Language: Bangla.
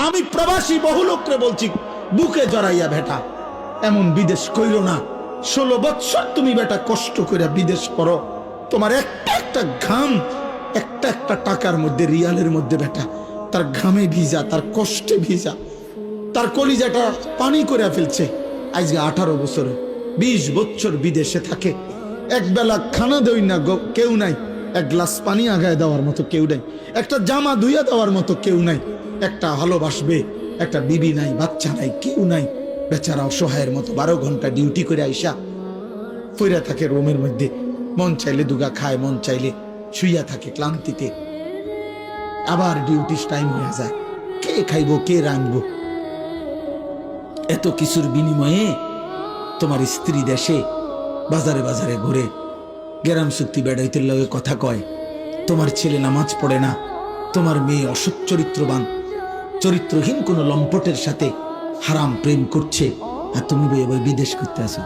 আমি প্রবাসী বহু লোকরে বলছি, বুকে জড়াইয়া বেটা এমন বিদেশ কইরো না। 16 বছর তুমি বেটা কষ্ট করে বিদেশ করো, তোমার একটা একটা ঘাম, একটা একটা টাকার মধ্যে, রিয়ালের মধ্যে বেটা তার ঘামে ভিজা, তার কষ্টে ভিজা, তার কলিজাটা পানি করে ফেলছে। আজকে 18 বছর 20 বছর বিদেশে থাকে, একবেলা খানা দেই না কেউ নাই, এক গ্লাস পানি আগায় দেওয়ার মতো কেউ নাই, একটা জামা ধুইয়া দেওয়ার মতো কেউ নাই, একটা ভালোবাসবে একটা বিবি নাই, বাচ্চা নাই, কেউ নাই। বেচারা অসহায়ের মতো 12 ঘন্টা ডিউটি করে আইসা ফিরে থাকে রুমের মধ্যে, মন চাইলে দুগা খায়, মন চাইলে শুইয়া থাকে ক্লান্তিতে। আবার ডিউটি টাইম হয়ে যায়, কে খাইবো, কে রাঁধবো? এত কিছুর বিনিময়ে তোমার স্ত্রী দেশে বাজারে বাজারে ঘুরে গেরাম চুক্তি বেড়াইতে লগে কথা কয়, তোমার ছেলে নামাজ পড়ে না, তোমার মেয়ে অসৎ চরিত্রবান, চরিত্রহীন কোন লম্পটের সাথে হারাম প্রেম করছে, আর তুমি বিদেশ করতে আসো।